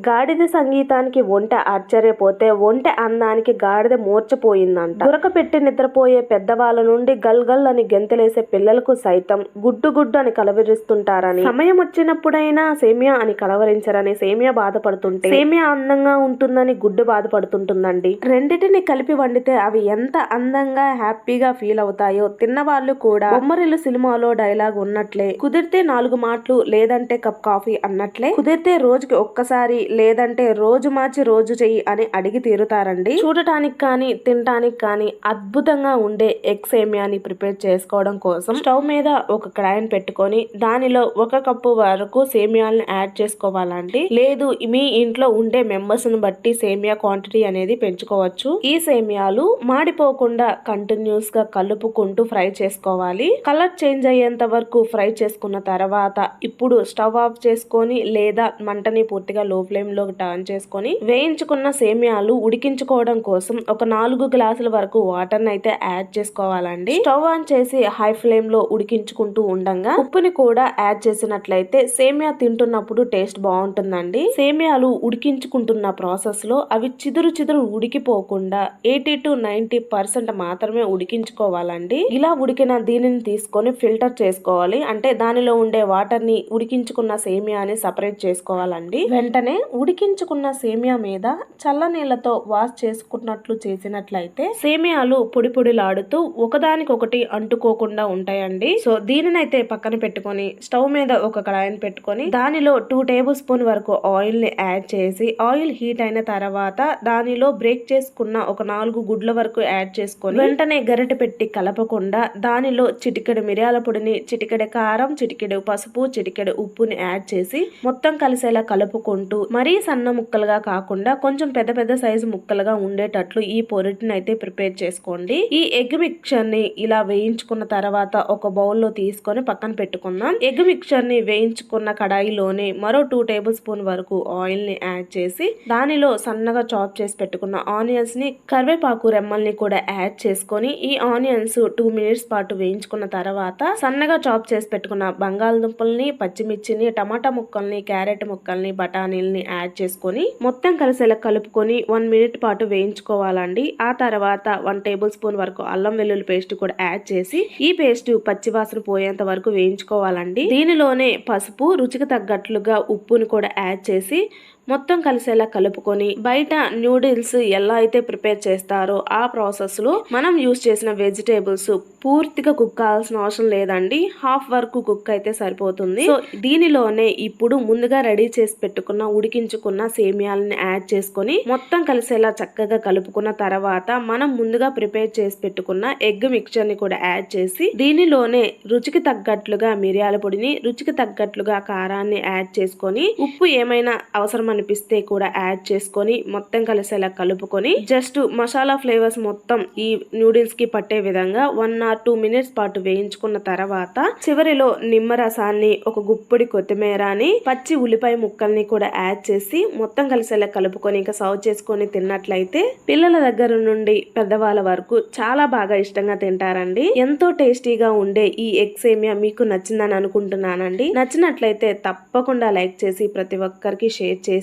గాడిద సంగీతానికి ఒంటె ఆశ్చర్యపోతే ఒంటె అందానికి గాడిద మూర్చపోయిందంట. గురక పెట్టి నిద్రపోయే పెద్దవాళ్ళ నుండి గల్ గల్ అని గెంతలేసే పిల్లలకు సైతం గుడ్డు గుడ్డు అని కలవరిస్తుంటారని, సమయం వచ్చినప్పుడైనా సేమియా అని కలవరించరని సేమియా బాధపడుతుంటే సేమియా అందంగా ఉంటుందని గుడ్డు బాధపడుతుంటుందండి. రెండిటిని కలిపి వండితే అవి ఎంత అందంగా హ్యాపీగా ఫీల్ అవుతాయో తిన్నవాళ్ళు కూడా బొమ్మరిల్లు సినిమాలో డైలాగ్ ఉన్నట్లే కుదిరితే 4 మాటలు లేదంటే కప్ కాఫీ అన్నట్లే కుదిరితే రోజుకి ఒక్కసారి లేదంటే రోజు మార్చి రోజు చెయ్యి అని అడిగి తీరుతారండి. చూడటానికి కానీ తినటానికి కానీ అద్భుతంగా ఉండే ఎగ్ సేమియాని ప్రిపేర్ చేసుకోవడం కోసం స్టవ్ మీద ఒక కడాయిని పెట్టుకొని దానిలో 1 కప్పు వరకు సేమియాలను యాడ్ చేసుకోవాలండి. లేదు మీ ఇంట్లో ఉండే మెంబర్స్ ను బట్టి సేమియా క్వాంటిటీ అనేది పెంచుకోవచ్చు. ఈ సేమియాలు మాడిపోకుండా కంటిన్యూస్ గా కలుపుకుంటూ ఫ్రై చేసుకోవాలి. కలర్ చేంజ్ అయ్యేంత వరకు ఫ్రై చేసుకున్న తర్వాత ఇప్పుడు స్టవ్ ఆఫ్ చేసుకొని లేదా మంటని పూర్తిగా లో ఫ్లేమ్ లో టర్న్ చేసుకొని వేయించుకున్న సేమియాలు ఉడికించుకోవడం కోసం ఒక 4 గ్లాసుల వరకు వాటర్ అయితే యాడ్ చేసుకోవాలండి. స్టవ్ ఆన్ చేసి హై ఫ్లేమ్ లో ఉడికించుకుంటూ ఉండగా ఉప్పుని కూడా యాడ్ చేసినట్లయితే సేమియా తింటున్నప్పుడు టేస్ట్ బాగుంటుందండి. సేమియాలు ఉడికించుకుంటున్న ప్రాసెస్ లో అవి చిదురు ఉడికిపోకుండా 80 to 90% మాత్రమే ఉడికించుకోవాలండి. ఇలా ఉడికిన దీనిని తీసుకొని ఫిల్టర్ చేసుకోవాలి. అంటే దానిలో ఉండే వాటర్ ని ఉడికించుకున్న సేమియాని సపరేట్ చేసుకోవాలండి. వెంటనే ఉడికించుకున్న సేమియా మీద చల్ల నీళ్లతో వాష్ చేసుకున్నట్లు చేసినట్లయితే సేమియాలు పొడి పొడిలాడుతూ ఒకదానికొకటి అంటుకోకుండా ఉంటాయండి. సో దీనినైతే పక్కన పెట్టుకొని స్టవ్ మీద ఒక కడాయిని పెట్టుకొని దానిలో 2 టేబుల్ స్పూన్ వరకు ఆయిల్ ని యాడ్ చేసి ఆయిల్ హీట్ అయిన తర్వాత దానిలో బ్రేక్ చేసుకున్న ఒక 4 గుడ్ల వరకు యాడ్ చేసుకొని వెంటనే గరిటె పెట్టి కలపకుండా దానిలో చిటికెడు మిరియాల పొడిని, చిటికెడు కారం, చిటికెడు పసుపు, చిటికెడు ఉప్పుని యాడ్ చేసి మొత్తం కలిసేలా కలుపుకుంటూ మరీ సన్న ముక్కలుగా కాకుండా కొంచెం పెద్ద సైజు ముక్కలుగా ఉండేటట్లు ఈ పొరిటిని అయితే ప్రిపేర్ చేసుకోండి. ఈ ఎగ్ మిక్చర్ ని ఇలా వేయించుకున్న తర్వాత ఒక బౌల్లో తీసుకొని పక్కన పెట్టుకుందాం. ఎగ్ మిక్చర్ ని వేయించుకున్న కడాయిలోనే మరో 2 టేబుల్ స్పూన్ వరకు ఆయిల్ ని యాడ్ చేసి దానిలో సన్నగా చాప్ చేసి పెట్టుకున్న ఆనియన్స్ ని, కరివేపాకు రెమ్మల్ని కూడా యాడ్ చేసుకొని ఈ ఆనియన్స్ 2 మినిట్స్ పాటు వేయించుకున్న తర్వాత సన్నగా చాప్ చేసి పెట్టుకున్న బంగాళదుంపల్ని, పచ్చిమిర్చిని, టమాటా ముక్కల్ని, క్యారెట్ ముక్కల్ని, బఠానీల్ని యాడ్ చేసుకొని మొత్తం కలిసేలా కలుపుకొని 1 మినిట్ పాటు వేయించుకోవాలండి. ఆ తర్వాత 1 టేబుల్ స్పూన్ వరకు అల్లం వెల్లుల్లి పేస్ట్ కూడా యాడ్ చేసి ఈ పేస్ట్ పచ్చివాసన పోయేంత వరకు వేయించుకోవాలండి. దీనిలోనే పసుపు, రుచికి తగ్గట్లుగా ఉప్పుని కూడా యాడ్ చేసి మొత్తం కలిసేలా కలుపుకొని బయట న్యూడిల్స్ ఎలా అయితే ప్రిపేర్ చేస్తారో ఆ ప్రాసెస్ లో మనం యూజ్ చేసిన వెజిటేబుల్స్ పూర్తిగా కుక్ కావాల్సిన అవసరం లేదండి. హాఫ్ వరకు కుక్ అయితే సరిపోతుంది. సో దీనిలోనే ఇప్పుడు ముందుగా రెడీ చేసి పెట్టుకున్న ఉడికించుకున్న సేమియాలని యాడ్ చేసుకొని మొత్తం కలిసేలా చక్కగా కలుపుకున్న తర్వాత మనం ముందుగా ప్రిపేర్ చేసి పెట్టుకున్న ఎగ్ మిక్చర్ ని కూడా యాడ్ చేసి దీనిలోనే రుచికి తగ్గట్లుగా మిరియాల పొడిని, రుచికి తగ్గట్లుగా కారాన్ని యాడ్ చేసుకొని ఉప్పు ఏమైనా అవసరం అనిపిస్తే కూడా యాడ్ చేసుకొని మొత్తం కలిసేలా కలుపుకొని జస్ట్ మసాలా ఫ్లేవర్స్ మొత్తం ఈ నూడిల్స్ కి పట్టే విధంగా 1 or 2 మినిట్స్ పాటు వేయించుకున్న తర్వాత చివరిలో నిమ్మరసాన్ని, ఒక గుప్పిడి కొత్తిమీరని, పచ్చి ఉల్లిపాయ ముక్కల్ని కూడా యాడ్ చేసి మొత్తం కలిసేలా కలుపుకొని ఇంకా సర్వ్ చేసుకొని తిన్నట్లయితే పిల్లల దగ్గర నుండి పెద్దవాళ్ళ వరకు చాలా బాగా ఇష్టంగా తింటారండి. ఎంతో టేస్టీగా ఉండే ఈ ఎగ్ సేమియా మీకు నచ్చిందని అనుకుంటున్నానండి. నచ్చినట్లయితే తప్పకుండా లైక్ చేసి ప్రతి ఒక్కరికి షేర్ చేసి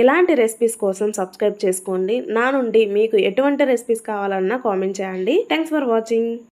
ఇలాంటి రెసిపీస్ కోసం సబ్స్క్రైబ్ చేసుకోండి. నా నుండి మీకు ఎటువంటి రెసిపీస్ కావాలన్నా కామెంట్ చేయండి. Thanks for watching.